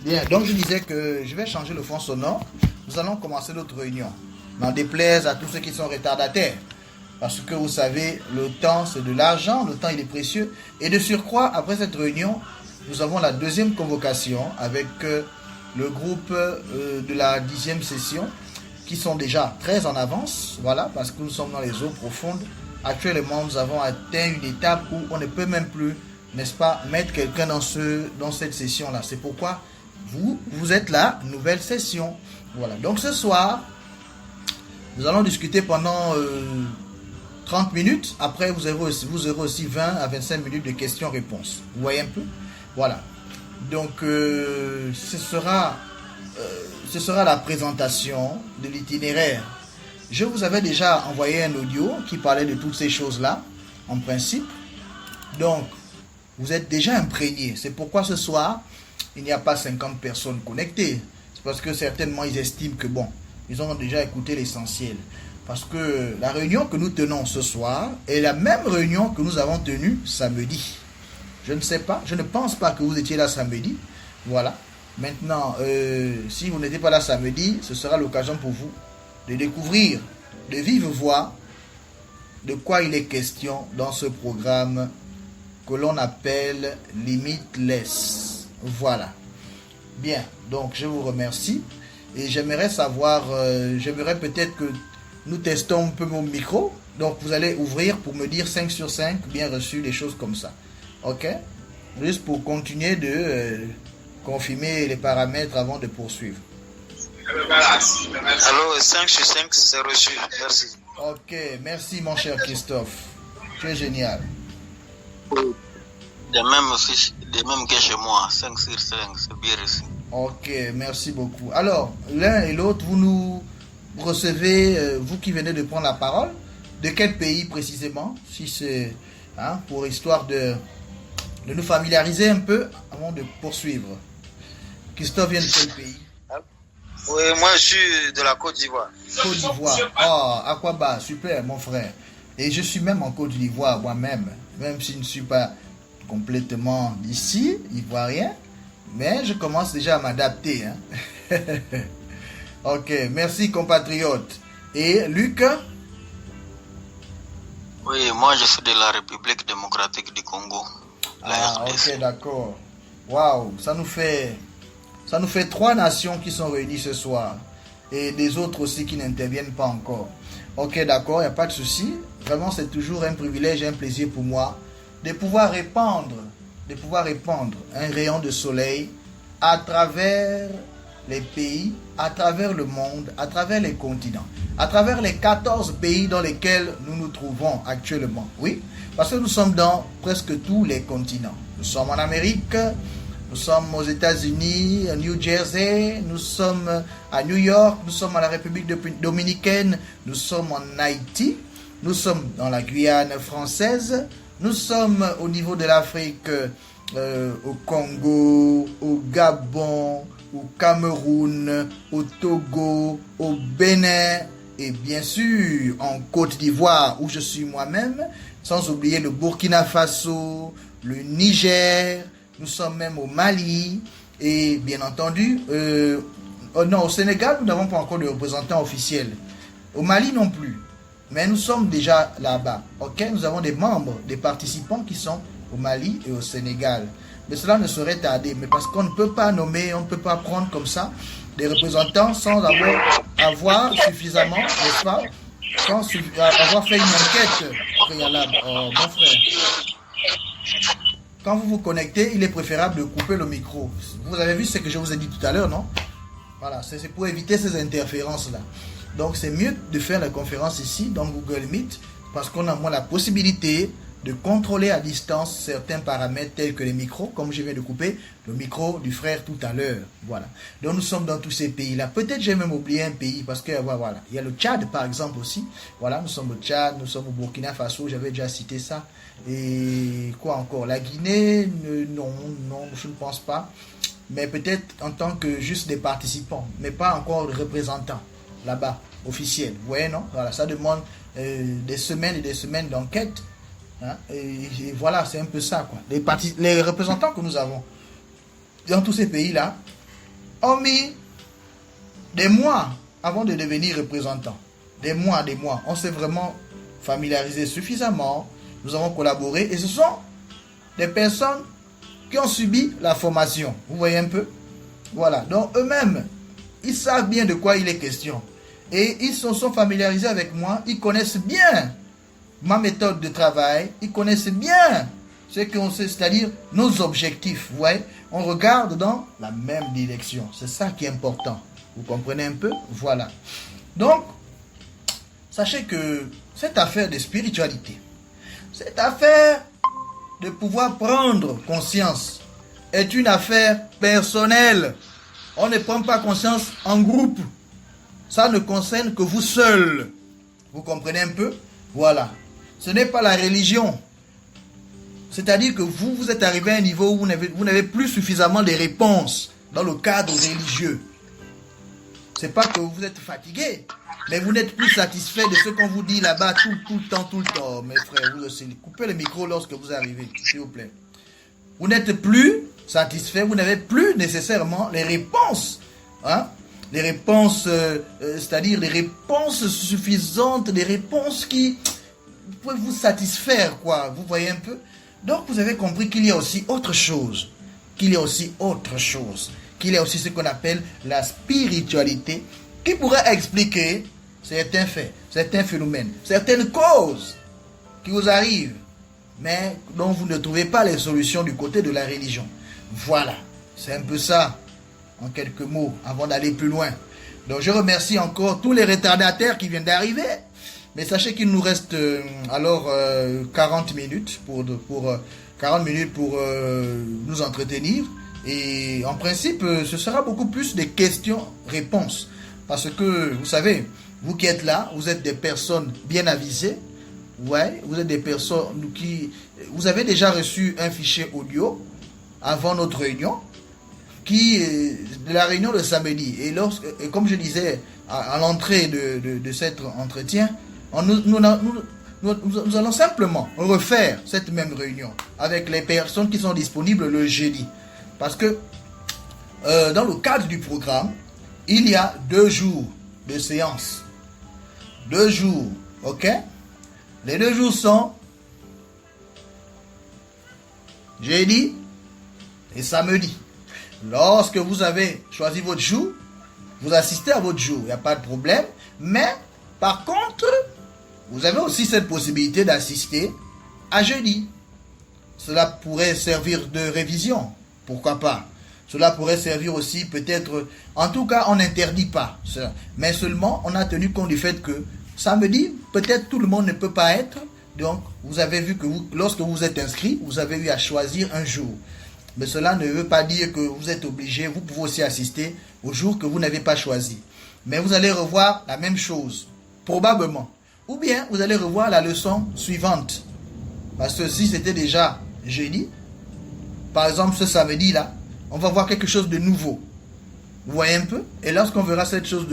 Bien, donc je disais que je vais changer le fond sonore. Nous allons commencer notre réunion. N'en déplaise à tous ceux qui sont retardataires. Parce que vous savez, le temps c'est de l'argent, le temps il est précieux. Et de surcroît, après cette réunion, nous avons la deuxième convocation avec le groupe de la 10e session qui sont déjà très en avance. Voilà, parce que nous sommes dans les eaux profondes. Actuellement, nous avons atteint une étape où on ne peut même plus, n'est-ce pas, mettre quelqu'un dans cette session-là. C'est pourquoi vous êtes la nouvelle session. Voilà, donc ce soir, nous allons discuter pendant 30 minutes. Après, vous aurez aussi 20 à 25 minutes de questions-réponses. Vous voyez un peu? Voilà. Donc, ce sera la présentation de l'itinéraire. Je vous avais déjà envoyé un audio qui parlait de toutes ces choses-là, en principe. Donc, vous êtes déjà imprégnés. C'est pourquoi ce soir, il n'y a pas 50 personnes connectées. C'est parce que certainement, ils estiment que, bon, ils ont déjà écouté l'essentiel. Parce que la réunion que nous tenons ce soir est la même réunion que nous avons tenue samedi. Je ne sais pas, je ne pense pas que vous étiez là samedi. Voilà. Maintenant, si vous n'étiez pas là samedi, ce sera l'occasion pour vous de découvrir de vive voix de quoi il est question dans ce programme que l'on appelle Limitless. Voilà. Bien, donc je vous remercie et j'aimerais savoir, j'aimerais peut-être que nous testons un peu mon micro. Donc vous allez ouvrir pour me dire 5 sur 5, bien reçu, des choses comme ça. Ok? Juste pour continuer de confirmer les paramètres avant de poursuivre. Alors 5 sur 5, c'est reçu. Merci. Ok, merci mon cher Christophe. Tu es génial. De même que chez moi, 5 sur 5, c'est bien reçu. Ok, merci beaucoup. Alors, l'un et l'autre, vous nous recevez, vous qui venez de prendre la parole, de quel pays précisément? Si c'est pour histoire de nous familiariser un peu avant de poursuivre. Christophe vient de quel pays? Oui, moi je suis de la Côte d'Ivoire. Côte d'Ivoire. Ah, Aquaba, super mon frère. Et je suis même en Côte d'Ivoire moi-même, même si je ne suis pas complètement d'ici, ivoirien, mais je commence déjà à m'adapter. Hein. Ok, merci compatriote. Et Luc? Oui, moi je suis de la République démocratique du Congo. Ah, ok, d'accord. Waouh, ça nous fait 3 nations qui sont réunies ce soir. Et des autres aussi qui n'interviennent pas encore. Ok, d'accord, il n'y a pas de souci. Vraiment, c'est toujours un privilège et un plaisir pour moi de pouvoir répandre un rayon de soleil à travers les pays, à travers le monde, à travers les continents, à travers les 14 pays dans lesquels nous nous trouvons actuellement. Oui, parce que nous sommes dans presque tous les continents. Nous sommes en Amérique, nous sommes aux États-Unis, à New Jersey, nous sommes à New York, nous sommes à la République dominicaine, nous sommes en Haïti, nous sommes dans la Guyane française, nous sommes au niveau de l'Afrique, au Congo, au Gabon, au Cameroun, au Togo, au Bénin et bien sûr en Côte d'Ivoire où je suis moi-même, sans oublier le Burkina Faso, le Niger, nous sommes même au Mali et bien entendu, non, au Sénégal nous n'avons pas encore de représentant officiel, au Mali non plus, mais nous sommes déjà là-bas, ok, nous avons des membres, des participants qui sont au Mali et au Sénégal. Mais cela ne saurait tarder, mais parce qu'on ne peut pas nommer, on ne peut pas prendre comme ça des représentants sans avoir suffisamment, n'est-ce pas, sans avoir fait une enquête préalable. Oh, mon frère, quand vous vous connectez, il est préférable de couper le micro. Vous avez vu ce que je vous ai dit tout à l'heure, non? Voilà, c'est pour éviter ces interférences-là. Donc c'est mieux de faire la conférence ici, dans Google Meet, parce qu'on a moins la possibilité de contrôler à distance certains paramètres tels que les micros, comme je viens de couper le micro du frère tout à l'heure. Voilà. Donc nous sommes dans tous ces pays-là. Peut-être j'ai même oublié un pays parce que voilà, il y a le Tchad par exemple aussi. Voilà, nous sommes au Tchad, nous sommes au Burkina Faso, j'avais déjà cité ça. Et quoi encore? La Guinée, non, je ne pense pas. Mais peut-être en tant que juste des participants, mais pas encore de représentants là-bas, officiels. Vous voyez, non? Voilà, ça demande des semaines et des semaines d'enquête. Hein, et voilà, c'est un peu ça, quoi. Les représentants que nous avons dans tous ces pays-là, ont mis des mois avant de devenir représentants. Des mois. On s'est vraiment familiarisé suffisamment. Nous avons collaboré et ce sont des personnes qui ont subi la formation. Vous voyez un peu? Voilà. Donc eux-mêmes, ils savent bien de quoi il est question. Et ils se sont familiarisés avec moi. Ils connaissent bien ma méthode de travail. Ils connaissent bien ce qu'on sait, c'est-à-dire nos objectifs. Vous voyez? On regarde dans la même direction. C'est ça qui est important. Vous comprenez un peu? Voilà. Donc, sachez que cette affaire de spiritualité, cette affaire de pouvoir prendre conscience est une affaire personnelle. On ne prend pas conscience en groupe. Ça ne concerne que vous seul. Vous comprenez un peu? Voilà. Ce n'est pas la religion. C'est-à-dire que vous êtes arrivé à un niveau où vous n'avez plus suffisamment de réponses dans le cadre religieux. C'est pas que vous êtes fatigué, mais vous n'êtes plus satisfait de ce qu'on vous dit là-bas tout le temps. Mes frères, vous aussi, coupez le micro lorsque vous arrivez, s'il vous plaît. Vous n'êtes plus satisfait, vous n'avez plus nécessairement les réponses. Hein? Les réponses, c'est-à-dire les réponses suffisantes, des réponses qui peuvent vous satisfaire, quoi. Vous voyez un peu? Donc, vous avez compris qu'il y a aussi autre chose. Qu'il y a aussi ce qu'on appelle la spiritualité qui pourrait expliquer certains faits, certains phénomènes, certaines causes qui vous arrivent, mais dont vous ne trouvez pas les solutions du côté de la religion. Voilà, c'est un peu ça, en quelques mots, avant d'aller plus loin. Donc, je remercie encore tous les retardataires qui viennent d'arriver. Mais sachez qu'il nous reste 40 minutes pour nous entretenir. Et en principe, ce sera beaucoup plus des questions-réponses. Parce que, vous savez, vous qui êtes là, vous êtes des personnes bien avisées. Ouais, vous êtes des personnes qui... Vous avez déjà reçu un fichier audio avant notre réunion, de la réunion de samedi. Et comme je disais à l'entrée de cet entretien, nous allons simplement refaire cette même réunion avec les personnes qui sont disponibles le jeudi. Parce que dans le cadre du programme, il y a 2 jours de séance. 2 jours, ok? Les 2 jours sont jeudi et samedi. Lorsque vous avez choisi votre jour, vous assistez à votre jour, il n'y a pas de problème. Mais par contre, vous avez aussi cette possibilité d'assister à jeudi. Cela pourrait servir de révision. Pourquoi pas? Cela pourrait servir aussi peut-être... En tout cas, on n'interdit pas ça. Mais seulement, on a tenu compte du fait que samedi, peut-être tout le monde ne peut pas être. Donc, vous avez vu que lorsque vous êtes inscrit, vous avez eu à choisir un jour. Mais cela ne veut pas dire que vous êtes obligé. Vous pouvez aussi assister au jour que vous n'avez pas choisi. Mais vous allez revoir la même chose. Probablement. Ou bien, vous allez revoir la leçon suivante. Parce que si c'était déjà jeudi, par exemple ce samedi-là, on va voir quelque chose de nouveau. Vous voyez un peu? Et lorsqu'on verra cette chose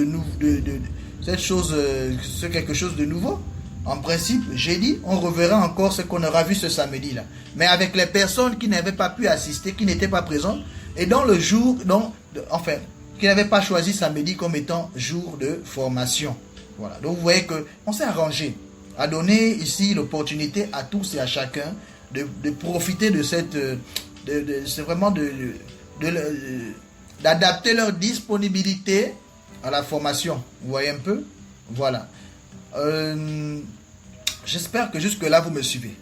quelque chose de nouveau, en principe, jeudi, on reverra encore ce qu'on aura vu ce samedi-là. Mais avec les personnes qui n'avaient pas pu assister, qui n'étaient pas présentes, et dans le jour, qui n'avaient pas choisi samedi comme étant jour de formation. Voilà. Donc vous voyez qu'on s'est arrangé à donner ici l'opportunité à tous et à chacun de profiter de cette... c'est vraiment d'adapter leur disponibilité à la formation. Vous voyez un peu? Voilà. J'espère que jusque-là vous me suivez.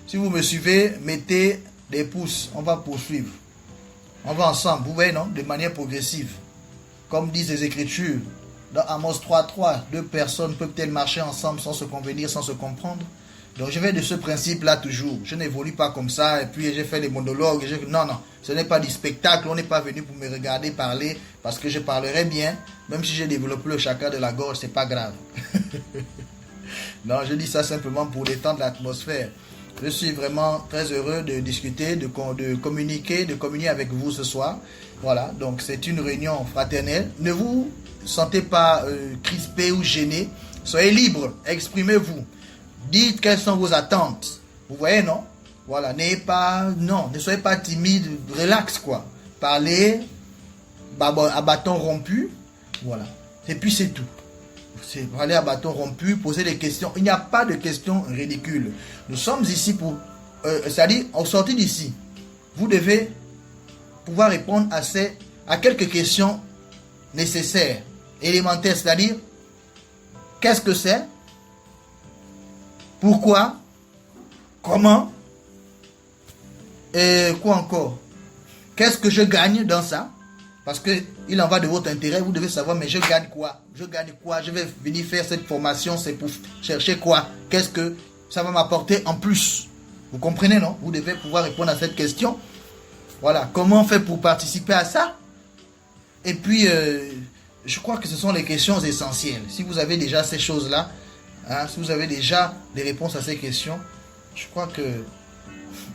Si vous me suivez, mettez des pouces. On va poursuivre. On va ensemble, vous voyez, non? De manière progressive. Comme disent les Écritures, dans Amos 3.3, 2 personnes peuvent-elles marcher ensemble sans se convenir, sans se comprendre? Donc je vais de ce principe-là toujours. Je n'évolue pas comme ça et puis j'ai fait les monologues. Non, ce n'est pas du spectacle. On n'est pas venu pour me regarder parler parce que je parlerai bien. Même si j'ai développé le chakra de la gorge, c'est pas grave. Non, je dis ça simplement pour détendre l'atmosphère. Je suis vraiment très heureux de discuter, de communier avec vous ce soir. Voilà, donc c'est une réunion fraternelle. Ne vous sentez pas crispé ou gêné. Soyez libre, exprimez-vous. Dites quelles sont vos attentes. Vous voyez, non? Voilà, ne soyez pas timide, relax quoi. Parlez, à bâton rompu. Voilà. Et puis c'est tout. C'est aller à bâton rompu, poser des questions. Il n'y a pas de questions ridicules. Nous sommes ici pour... c'est-à-dire, en sortie d'ici, vous devez pouvoir répondre à quelques questions nécessaires, élémentaires, c'est-à-dire, qu'est-ce que c'est? Pourquoi? Comment? Et quoi encore? Qu'est-ce que je gagne dans ça? Parce qu'il en va de votre intérêt, vous devez savoir, mais je gagne quoi? Je gagne quoi? Je vais venir faire cette formation, c'est pour chercher quoi? Qu'est-ce que ça va m'apporter en plus? Vous comprenez, non? Vous devez pouvoir répondre à cette question. Voilà, comment on fait pour participer à ça? Et puis, je crois que ce sont les questions essentielles. Si vous avez déjà ces choses-là, hein, si vous avez déjà les réponses à ces questions, je crois que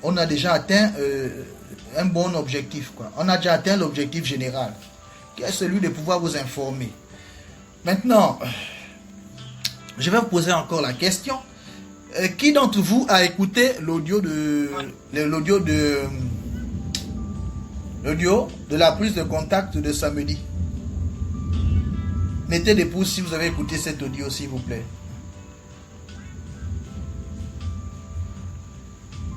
on a déjà atteint un bon objectif, quoi. On a déjà atteint l'objectif général, qui est celui de pouvoir vous informer. Maintenant, je vais vous poser encore la question. Qui d'entre vous a écouté l'audio de la prise de contact de samedi? Mettez des pouces si vous avez écouté cet audio, s'il vous plaît.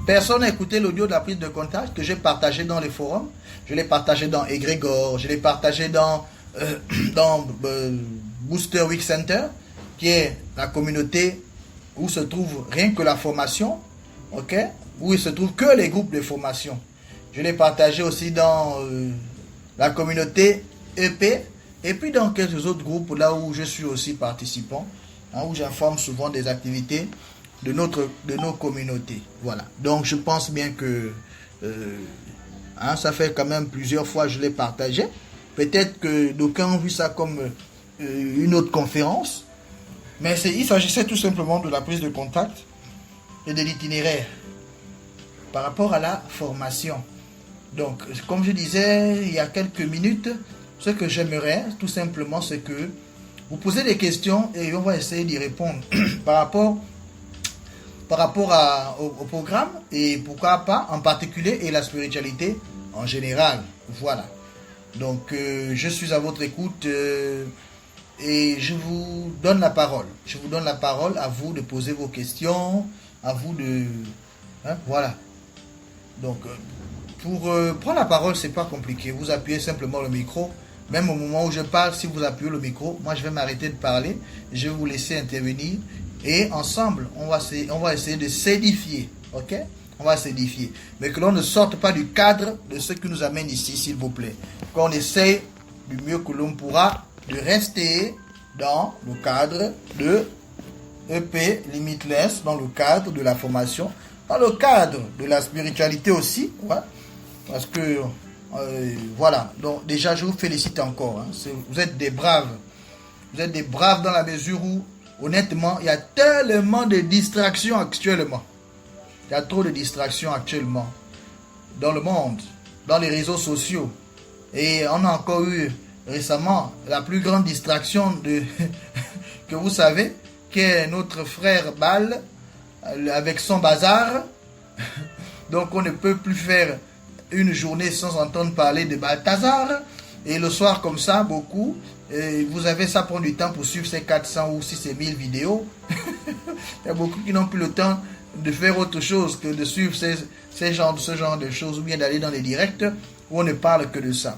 Personne n'a écouté l'audio de la prise de contact que j'ai partagé dans les forums. Je l'ai partagé dans Egrégor, je l'ai partagé dans Booster Week Center, qui est la communauté où se trouve rien que la formation, ok, où il se trouve que les groupes de formation. Je l'ai partagé aussi dans la communauté EP, et puis dans quelques autres groupes là où je suis aussi participant, hein, où j'informe souvent des activités de nos communautés. Voilà. Donc je pense bien que hein, ça fait quand même plusieurs fois que je l'ai partagé. Peut-être que d'aucuns ont vu ça comme une autre conférence, mais il s'agissait tout simplement de la prise de contact et de l'itinéraire par rapport à la formation. Donc, comme je disais il y a quelques minutes, ce que j'aimerais tout simplement, c'est que vous posez des questions et on va essayer d'y répondre par rapport au programme, et pourquoi pas en particulier, et la spiritualité en général. Voilà. Donc, je suis à votre écoute et je vous donne la parole. Je vous donne la parole, à vous de poser vos questions, à vous de... Hein, voilà. Donc, pour prendre la parole, c'est pas compliqué. Vous appuyez simplement le micro. Même au moment où je parle, si vous appuyez le micro, moi je vais m'arrêter de parler. Je vais vous laisser intervenir. Et ensemble, on va essayer de s'édifier. Ok? On va s'édifier. Mais que l'on ne sorte pas du cadre de ce qui nous amène ici, s'il vous plaît. Qu'on essaye du mieux que l'on pourra de rester dans le cadre de EP Limitless, dans le cadre de la formation, dans le cadre de la spiritualité aussi. Ouais, parce que, voilà. Donc déjà, je vous félicite encore. Hein. Vous êtes des braves. Vous êtes des braves dans la mesure où, honnêtement, il y a tellement de distractions actuellement. Il y a trop de distractions actuellement dans le monde, dans les réseaux sociaux. Et on a encore eu récemment la plus grande distraction que vous savez, qui est notre frère Bal avec son bazar. Donc on ne peut plus faire une journée sans entendre parler de Balthazar. Et le soir comme ça, beaucoup. Et vous avez ça prend du temps pour suivre ces 400 ou si c'est 1000 vidéos. Il y a beaucoup qui n'ont plus le temps de faire autre chose que de suivre ce genre de choses, ou bien d'aller dans les directs où on ne parle que de ça.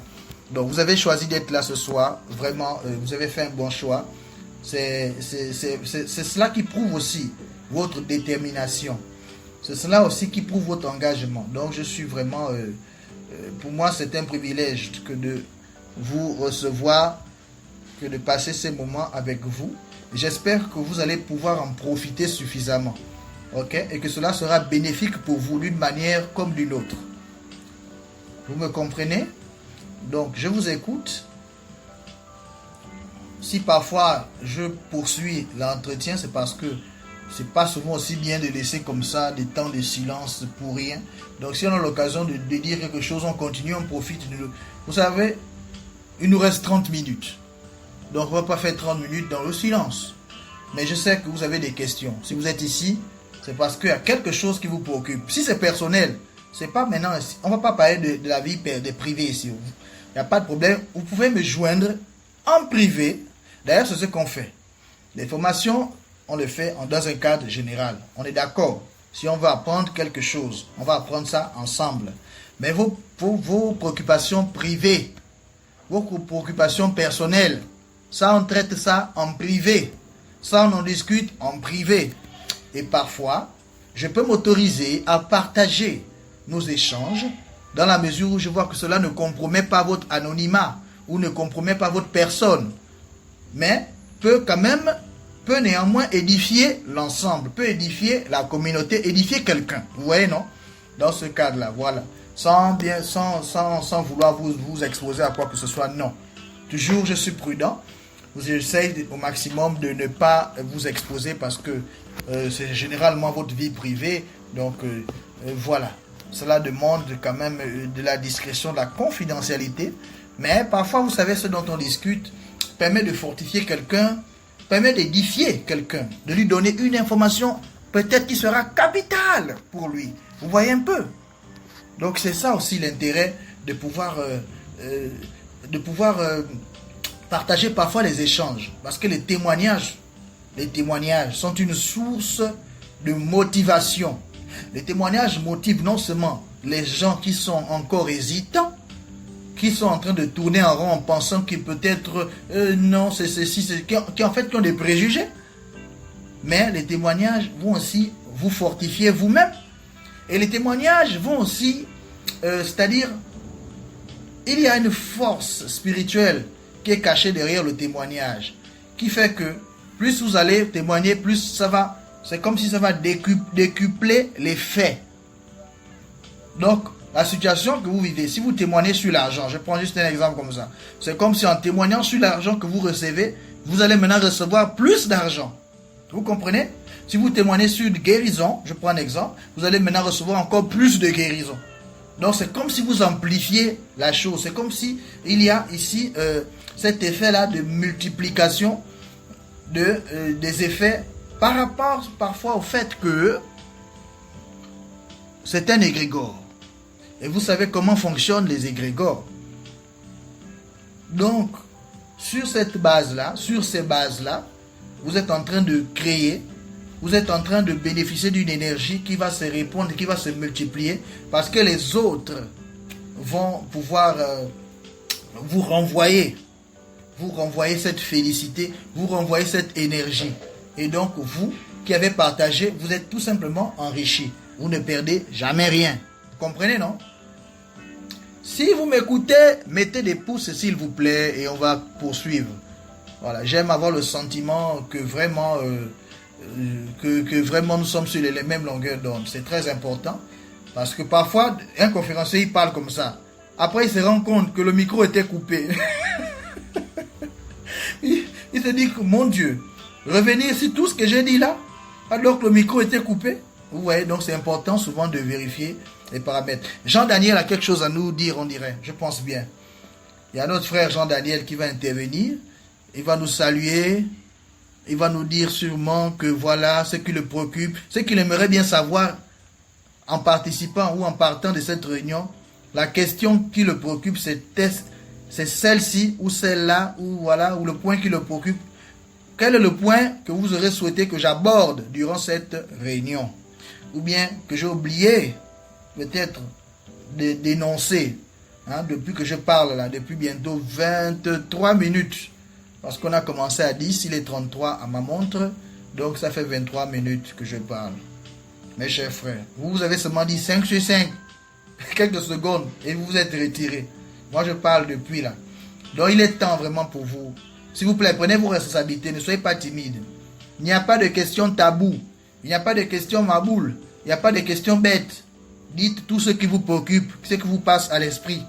Donc vous avez choisi d'être là ce soir, vraiment, vous avez fait un bon choix. C'est cela qui prouve aussi votre détermination. C'est cela aussi qui prouve votre engagement. Donc je suis vraiment, pour moi c'est un privilège que de vous recevoir, que de passer ces moments avec vous. J'espère que vous allez pouvoir en profiter suffisamment. Ok, et que cela sera bénéfique pour vous d'une manière comme d'une autre. Vous me comprenez? Donc, je vous écoute. Si parfois je poursuis l'entretien, c'est parce que c'est pas souvent aussi bien de laisser comme ça des temps de silence pour rien. Donc, si on a l'occasion de dire quelque chose, on continue, on profite. Vous savez, il nous reste 30 minutes. Donc, on ne va pas faire 30 minutes dans le silence. Mais je sais que vous avez des questions. Si vous êtes ici, c'est parce qu'il y a quelque chose qui vous préoccupe. Si c'est personnel, c'est pas maintenant, on ne va pas parler de la vie privée ici. Il n'y a pas de problème. Vous pouvez me joindre en privé. D'ailleurs, c'est ce qu'on fait. Les formations, on le fait dans un cadre général. On est d'accord. Si on va apprendre quelque chose, on va apprendre ça ensemble. Mais vos préoccupations privées, vos préoccupations personnelles, ça, on traite ça en privé. Ça, on en discute en privé. Et parfois, je peux m'autoriser à partager nos échanges dans la mesure où je vois que cela ne compromet pas votre anonymat ou ne compromet pas votre personne. Mais peut néanmoins édifier l'ensemble, peut édifier la communauté, édifier quelqu'un. Vous voyez, non? Dans ce cadre-là, voilà. Sans vouloir vous exposer à quoi que ce soit, non. Toujours, je suis prudent. J'essaie au maximum de ne pas vous exposer parce que c'est généralement votre vie privée. Donc, voilà. Cela demande quand même de la discrétion, de la confidentialité. Mais parfois, vous savez, ce dont on discute permet de fortifier quelqu'un, permet d'édifier quelqu'un, de lui donner une information peut-être qui sera capitale pour lui. Vous voyez un peu? Donc c'est ça aussi l'intérêt de pouvoir partager parfois les échanges. Parce que les témoignages sont une source de motivation. Les témoignages motivent non seulement les gens qui sont encore hésitants, qui sont en train de tourner en rond en pensant qu'ils peut-être non, c'est ceci, qui en fait ont des préjugés. Mais les témoignages vont aussi vous fortifier vous-même. Et les témoignages vont aussi, c'est-à-dire, il y a une force spirituelle qui est cachée derrière le témoignage, qui fait que plus vous allez témoigner, plus ça va, c'est comme si ça va décupler les faits. Donc, la situation que vous vivez, si vous témoignez sur l'argent, je prends juste un exemple comme ça, c'est comme si en témoignant sur l'argent que vous recevez, vous allez maintenant recevoir plus d'argent. Vous comprenez? Si vous témoignez sur une guérison, je prends un exemple, vous allez maintenant recevoir encore plus de guérison. Donc c'est comme si vous amplifiez la chose. C'est comme si il y a ici cet effet-là de multiplication des effets par rapport parfois au fait que c'est un égrégore. Et vous savez comment fonctionnent les égrégores. Donc, sur cette base-là, sur ces bases-là, vous êtes en train de créer, vous êtes en train de bénéficier d'une énergie qui va se répondre, qui va se multiplier, parce que les autres vont pouvoir vous renvoyer cette félicité, vous renvoyer cette énergie. Et donc, vous qui avez partagé, vous êtes tout simplement enrichi. Vous ne perdez jamais rien. Vous comprenez, non? Si vous m'écoutez, mettez des pouces s'il vous plaît et on va poursuivre. Voilà, j'aime avoir le sentiment que vraiment, nous sommes sur les mêmes longueurs d'onde. C'est très important parce que parfois, un conférencier il parle comme ça. Après, il se rend compte que le micro était coupé. il se dit que, mon Dieu, revenir sur tout ce que j'ai dit là, alors que le micro était coupé. Vous voyez, donc c'est important souvent de vérifier les paramètres. Jean-Daniel a quelque chose à nous dire, on dirait. Je pense bien. Il y a notre frère Jean-Daniel qui va intervenir. Il va nous saluer. Il va nous dire sûrement que voilà ce qui le préoccupe. Ce qu'il aimerait bien savoir en participant ou en partant de cette réunion. La question qui le préoccupe, c'est celle-ci ou celle-là ou voilà, ou le point qui le préoccupe. Quel est le point que vous aurez souhaité que j'aborde durant cette réunion? Ou bien que j'ai oublié peut-être de d'énoncer, hein, depuis que je parle là, depuis bientôt 23 minutes. Parce qu'on a commencé à 10, il est 33 à ma montre, donc ça fait 23 minutes que je parle. Mes chers frères, vous avez seulement dit 5 sur 5, quelques secondes, et vous vous êtes retirés. Moi je parle depuis là. Donc il est temps vraiment pour vous. S'il vous plaît, prenez vos responsabilités, ne soyez pas timides. Il n'y a pas de questions tabou. Il n'y a pas de questions maboules. Il n'y a pas de questions bêtes. Dites tout ce qui vous préoccupe, ce qui vous passe à l'esprit.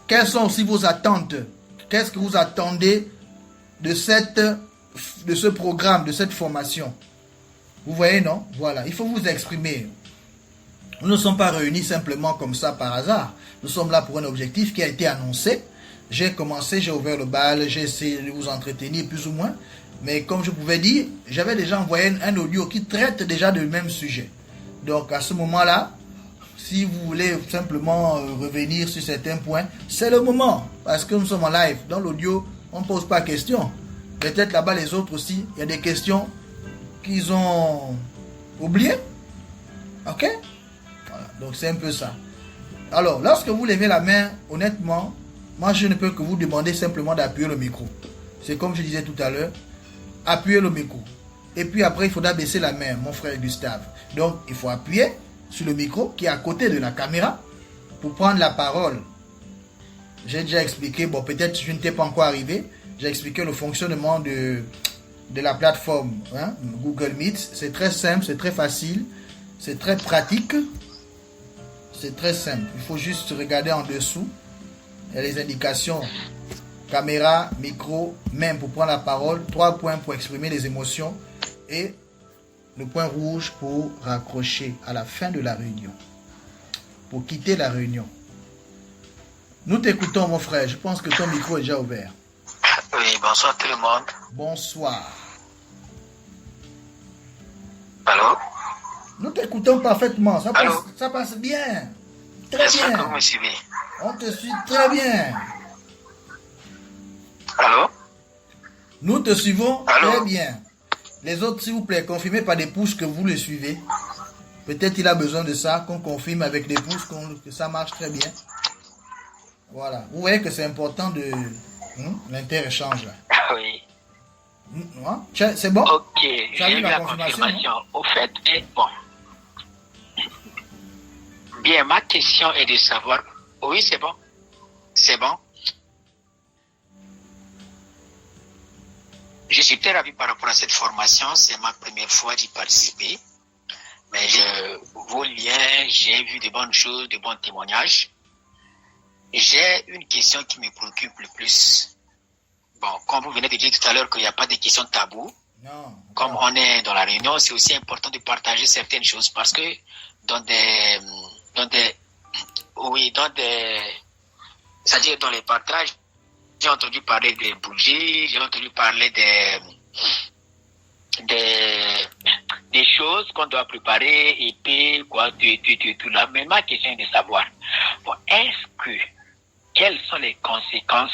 Quelles sont aussi vos attentes? Qu'est-ce que vous attendez de ce programme, de cette formation? Vous voyez, non? Voilà, il faut vous exprimer. Nous ne sommes pas réunis simplement comme ça par hasard. Nous sommes là pour un objectif qui a été annoncé. J'ai commencé, j'ai ouvert le bal, j'ai essayé de vous entretenir plus ou moins. Mais comme je pouvais dire, j'avais déjà envoyé un audio qui traite déjà du même sujet. Donc à ce moment-là, Si vous voulez simplement revenir sur certains points, c'est le moment. Parce que nous sommes en live. Dans l'audio, on ne pose pas de questions. Peut-être là-bas, les autres aussi, il y a des questions qu'ils ont oubliées. Ok? Voilà. Donc, c'est un peu ça. Alors, lorsque vous levez la main, honnêtement, moi, je ne peux que vous demander simplement d'appuyer le micro. C'est comme je disais tout à l'heure. Appuyez le micro. Et puis après, il faudra baisser la main, mon frère Gustave. Donc, il faut appuyer sur le micro qui est à côté de la caméra pour prendre la parole. J'ai déjà expliqué, bon, peut-être je ne t'ai pas encore arrivé, j'ai expliqué le fonctionnement de la plateforme Google Meet. C'est très simple, c'est très facile, c'est très pratique, c'est très simple. Il faut juste regarder en dessous. Il y a les indications caméra, micro, même pour prendre la parole, 3 points pour exprimer les émotions et le point rouge pour raccrocher à la fin de la réunion, pour quitter la réunion. Nous t'écoutons, mon frère. Je pense que ton micro est déjà ouvert. Oui, bonsoir tout le monde. Bonsoir. Allô? Nous t'écoutons parfaitement. Allô? Ça passe bien. Très J'espère bien. que vous me suivez. On te suit très bien. Allô? Nous te suivons Allô? très bien. Les autres, s'il vous plaît, confirmez par des pouces que vous le suivez. Peut-être il a besoin de ça, qu'on confirme avec des pouces que ça marche très bien. Voilà. Vous voyez que c'est important de l'inter-échange là. Oui. C'est bon? Ok, Tu as j'ai eu eu la la confirmation, confirmation. Au fait, mais bon. Bien, ma question est de savoir... Oui, c'est bon. C'est bon. Je suis très ravi par rapport à cette formation. C'est ma première fois d'y participer. Mais vos liens, j'ai vu de bonnes choses, de bons témoignages. J'ai une question qui me préoccupe le plus. Bon, comme vous venez de dire tout à l'heure qu'il n'y a pas de questions taboues, Non. comme on est dans la réunion, c'est aussi important de partager certaines choses parce que c'est-à-dire dans les partages, j'ai entendu parler des bougies, j'ai entendu parler des choses qu'on doit préparer, épée, quoi, tout là. Mais ma question est de savoir, bon, quelles sont les conséquences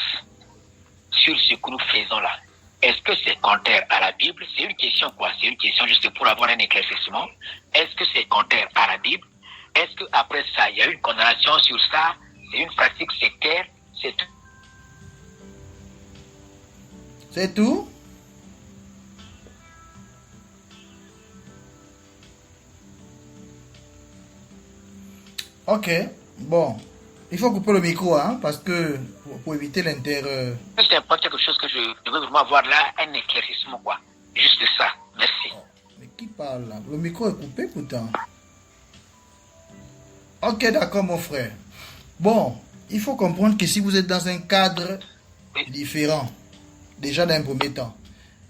sur ce que nous faisons là? Est-ce que c'est contraire à la Bible? C'est une question quoi? C'est une question juste pour avoir un éclaircissement. Est-ce que c'est contraire à la Bible? Est-ce qu'après ça, il y a une condamnation sur ça? C'est une pratique sectaire? C'est tout. C'est tout? Ok. Bon. Il faut couper le micro, hein, parce que pour éviter l'inter... C'est pas quelque chose que je veux vraiment avoir là, un éclaircissement, quoi. Juste ça. Merci. Oh, mais qui parle là? Le micro est coupé pourtant. Ok, d'accord, mon frère. Bon, il faut comprendre que si vous êtes dans un cadre différent, déjà d'un premier temps,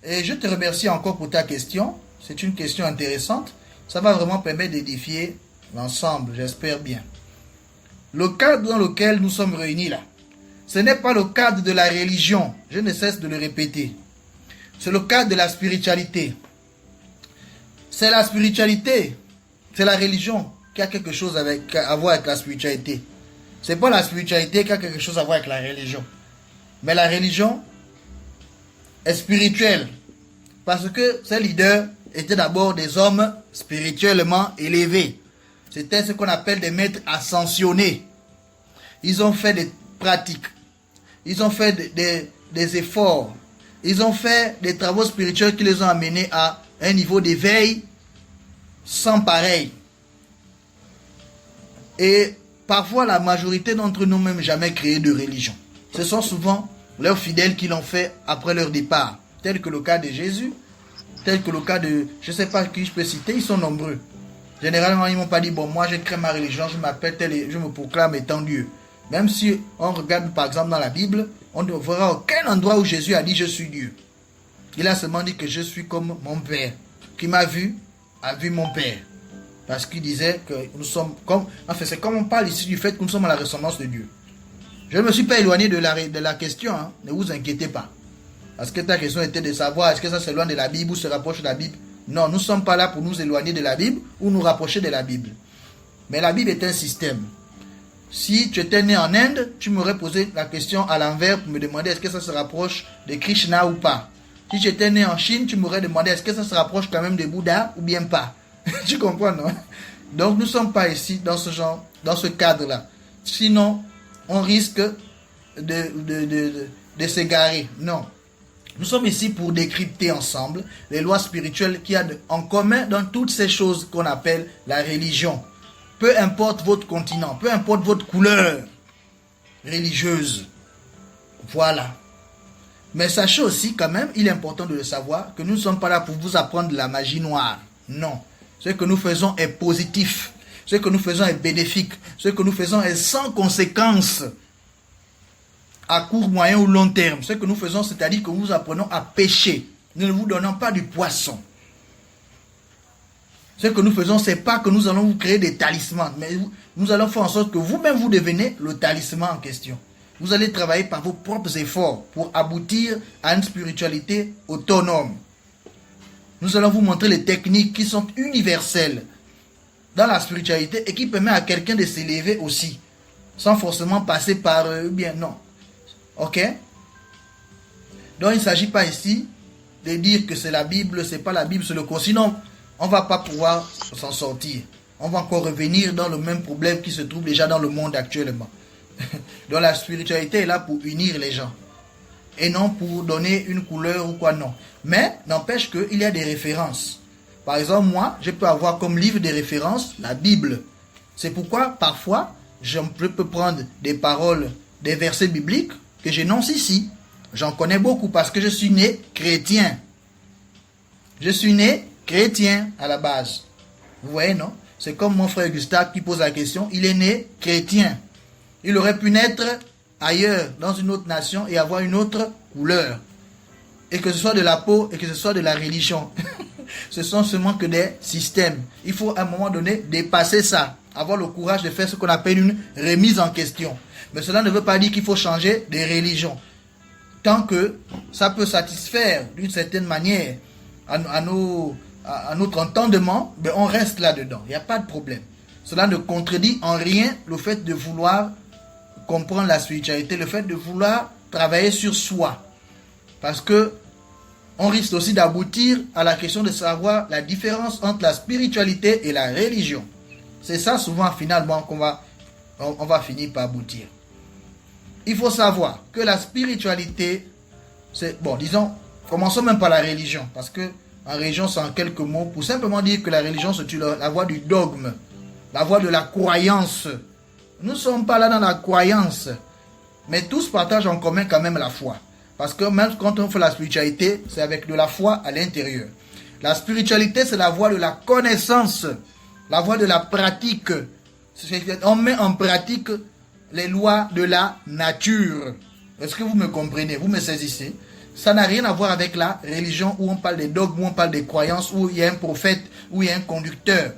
et je te remercie encore pour ta question. C'est une question intéressante. Ça va vraiment permettre d'édifier l'ensemble, j'espère bien. Le cadre dans lequel nous sommes réunis là, ce n'est pas le cadre de la religion. Je ne cesse de le répéter. C'est le cadre de la spiritualité. C'est la spiritualité. C'est la religion qui a quelque chose à voir avec la spiritualité. C'est pas la spiritualité qui a quelque chose à voir avec la religion. Mais la religion est spirituelle. Parce que ces leaders étaient d'abord des hommes spirituellement élevés. C'était ce qu'on appelle des maîtres ascensionnés. Ils ont fait des pratiques. Ils ont fait des efforts. Ils ont fait des travaux spirituels qui les ont amenés à un niveau d'éveil sans pareil. Et parfois, la majorité d'entre nous n'ont même jamais créé de religion. Ce sont souvent leurs fidèles qui l'ont fait après leur départ. Tel que le cas de Jésus, tel que le cas de... Je ne sais pas qui je peux citer, ils sont nombreux. Généralement, ils ne m'ont pas dit, bon, moi, je crée ma religion, je m'appelle tel et je me proclame étant Dieu. Même si on regarde, par exemple, dans la Bible, on ne verra aucun endroit où Jésus a dit, je suis Dieu. Il a seulement dit que je suis comme mon Père. Qui m'a vu, a vu mon Père. Parce qu'il disait que nous sommes comme... Enfin, c'est comme on parle ici du fait que nous sommes à la ressemblance de Dieu. Je ne me suis pas éloigné de la question, hein. Ne vous inquiétez pas. Parce que ta question était de savoir, est-ce que ça s'éloigne de la Bible ou se rapproche de la Bible? Non, nous ne sommes pas là pour nous éloigner de la Bible ou nous rapprocher de la Bible. Mais la Bible est un système. Si tu étais né en Inde, tu m'aurais posé la question à l'envers pour me demander est-ce que ça se rapproche de Krishna ou pas. Si tu étais né en Chine, tu m'aurais demandé est-ce que ça se rapproche quand même de Bouddha ou bien pas. Tu comprends, non? Donc nous ne sommes pas ici dans ce genre, dans ce cadre-là. Sinon, on risque de s'égarer. Non. Nous sommes ici pour décrypter ensemble les lois spirituelles qu'il y a en commun dans toutes ces choses qu'on appelle la religion. Peu importe votre continent, peu importe votre couleur religieuse. Voilà. Mais sachez aussi quand même, il est important de le savoir, que nous ne sommes pas là pour vous apprendre de la magie noire. Non. Ce que nous faisons est positif. Ce que nous faisons est bénéfique. Ce que nous faisons est sans conséquences à court, moyen ou long terme. Ce que nous faisons, c'est-à-dire que nous vous apprenons à pêcher. Nous ne vous donnons pas du poisson. Ce que nous faisons, c'est pas que nous allons vous créer des talismans, mais nous allons faire en sorte que vous-même vous devenez le talisman en question. Vous allez travailler par vos propres efforts pour aboutir à une spiritualité autonome. Nous allons vous montrer les techniques qui sont universelles dans la spiritualité et qui permettent à quelqu'un de s'élever aussi, sans forcément passer par bien non. Ok? Donc il ne s'agit pas ici de dire que c'est la Bible, c'est pas la Bible, c'est le Coran. Sinon, on ne va pas pouvoir s'en sortir. On va encore revenir dans le même problème qui se trouve déjà dans le monde actuellement. Donc la spiritualité est là pour unir les gens. Et non pour donner une couleur ou quoi, non. Mais n'empêche qu'il y a des références. Par exemple, moi, je peux avoir comme livre de référence la Bible. C'est pourquoi, parfois, je peux prendre des paroles, des versets bibliques que j'énonce ici. J'en connais beaucoup parce que je suis né chrétien. Je suis né chrétien à la base. Vous voyez, non? C'est comme mon frère Gustave qui pose la question. Il est né chrétien. Il aurait pu naître ailleurs, dans une autre nation et avoir une autre couleur. Et que ce soit de la peau et que ce soit de la religion. Ce sont seulement que des systèmes. Il faut à un moment donné dépasser ça. Avoir le courage de faire ce qu'on appelle une remise en question. Mais cela ne veut pas dire qu'il faut changer de religion. Tant que ça peut satisfaire d'une certaine manière à notre entendement, ben on reste là-dedans. Il n'y a pas de problème. Cela ne contredit en rien le fait de vouloir comprendre la spiritualité, le fait de vouloir travailler sur soi. Parce que on risque aussi d'aboutir à la question de savoir la différence entre la spiritualité et la religion. C'est ça souvent finalement qu'on va finir par aboutir. Il faut savoir que la spiritualité, c'est, bon, disons, commençons même par la religion, parce que en religion, c'est en quelques mots, pour simplement dire que la religion, c'est la voie du dogme, la voie de la croyance. Nous ne sommes pas là dans la croyance, mais tous partagent en commun quand même la foi. Parce que même quand on fait la spiritualité, c'est avec de la foi à l'intérieur. La spiritualité, c'est la voie de la connaissance, la voie de la pratique. On met en pratique les lois de la nature. Est-ce que vous me comprenez? Vous me saisissez? Ça n'a rien à voir avec la religion où on parle des dogmes, où on parle des croyances, où il y a un prophète, où il y a un conducteur.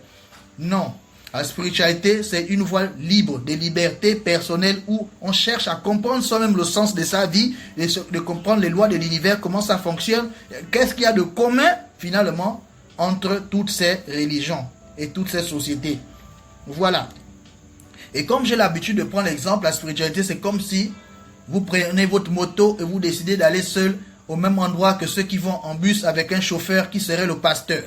Non. La spiritualité, c'est une voie libre, de liberté personnelle où on cherche à comprendre soi-même le sens de sa vie, de comprendre les lois de l'univers, comment ça fonctionne, qu'est-ce qu'il y a de commun finalement entre toutes ces religions et toutes ces sociétés. Voilà. Et comme j'ai l'habitude de prendre l'exemple, la spiritualité, c'est comme si vous prenez votre moto et vous décidez d'aller seul au même endroit que ceux qui vont en bus avec un chauffeur qui serait le pasteur.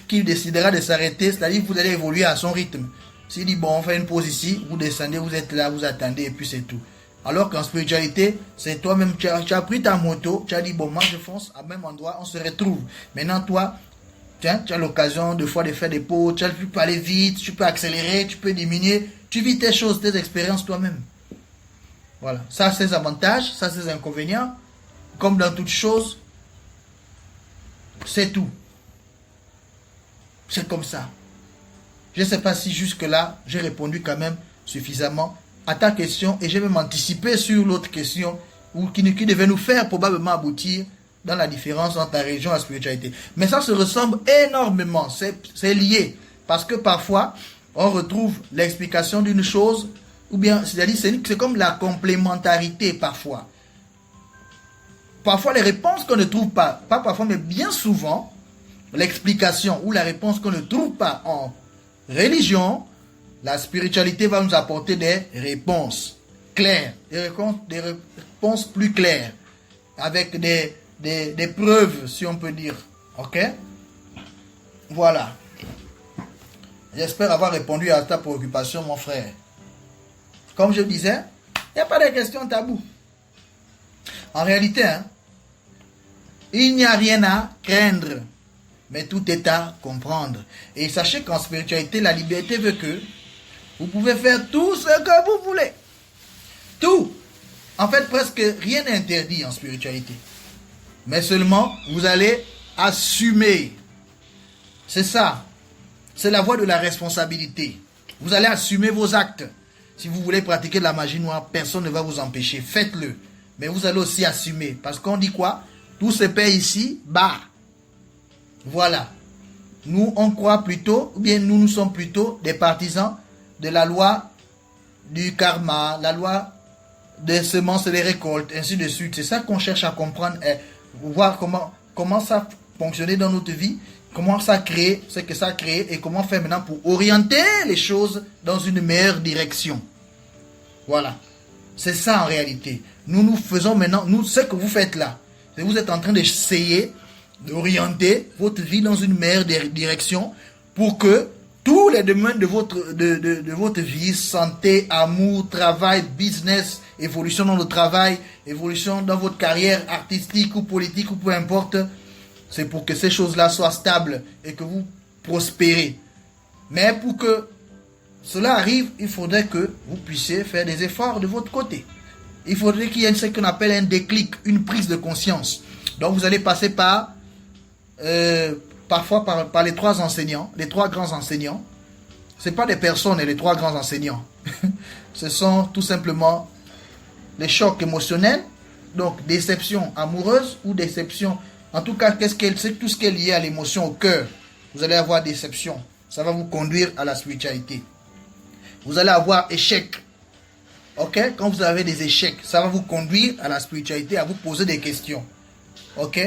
Qui décidera de s'arrêter, c'est-à-dire que vous allez évoluer à son rythme. S'il dit, bon, on fait une pause ici, vous descendez, vous êtes là, vous attendez, et puis c'est tout. Alors qu'en spiritualité, c'est toi-même, tu as pris ta moto, tu as dit, bon, moi je fonce au même endroit, on se retrouve. Maintenant, toi, tiens, tu as l'occasion de fois de faire des pauses, tu peux aller vite, tu peux accélérer, tu peux diminuer, tu vis tes choses, tes expériences toi-même. Voilà, ça a ses avantages, ça a ses inconvénients. Comme dans toute chose, c'est tout. C'est comme ça. Je ne sais pas si jusque-là, j'ai répondu quand même suffisamment à ta question et je vais m'anticiper sur l'autre question qui devait nous faire probablement aboutir dans la différence entre la religion et la spiritualité. Mais ça se ressemble énormément, c'est lié. Parce que parfois, on retrouve l'explication d'une chose, ou bien, c'est-à-dire c'est comme la complémentarité parfois. Parfois, les réponses qu'on ne trouve pas parfois, mais bien souvent, l'explication ou la réponse qu'on ne trouve pas religion, la spiritualité va nous apporter des réponses claires, des réponses plus claires, avec des preuves, si on peut dire. Ok? Voilà. J'espère avoir répondu à ta préoccupation, mon frère. Comme je disais, il n'y a pas de questions taboues. En réalité, il n'y a rien à craindre, mais tout est à comprendre. Et sachez qu'en spiritualité, la liberté veut que vous pouvez faire tout ce que vous voulez. Tout. En fait, presque rien n'est interdit en spiritualité. Mais seulement, vous allez assumer. C'est ça. C'est la voie de la responsabilité. Vous allez assumer vos actes. Si vous voulez pratiquer de la magie noire, personne ne va vous empêcher. Faites-le. Mais vous allez aussi assumer. Parce qu'on dit quoi? Tout se paie ici, bas. Voilà. Nous, on croit plutôt, ou bien nous sommes plutôt des partisans de la loi du karma, la loi des semences et des récoltes, ainsi de suite. C'est ça qu'on cherche à comprendre et voir comment ça fonctionnait dans notre vie, comment ça crée, ce que ça a créé et comment faire maintenant pour orienter les choses dans une meilleure direction. Voilà. C'est ça en réalité. Nous faisons maintenant, ce que vous faites là, c'est que vous êtes en train d'essayer d'orienter votre vie dans une meilleure direction pour que tous les domaines de votre vie, santé, amour, travail, business, évolution dans le travail, évolution dans votre carrière artistique ou politique ou peu importe, c'est pour que ces choses-là soient stables et que vous prospérez. Mais pour que cela arrive, il faudrait que vous puissiez faire des efforts de votre côté. Il faudrait qu'il y ait ce qu'on appelle un déclic, une prise de conscience. Donc vous allez passer par parfois par les trois enseignants, les trois grands enseignants. Ce n'est pas des personnes, les trois grands enseignants. Ce sont tout simplement les chocs émotionnels, donc déception amoureuse ou déception. En tout cas, c'est tout ce qui est lié à l'émotion, au cœur. Vous allez avoir déception. Ça va vous conduire à la spiritualité. Vous allez avoir échec. Ok? Quand vous avez des échecs, ça va vous conduire à la spiritualité, à vous poser des questions. Ok?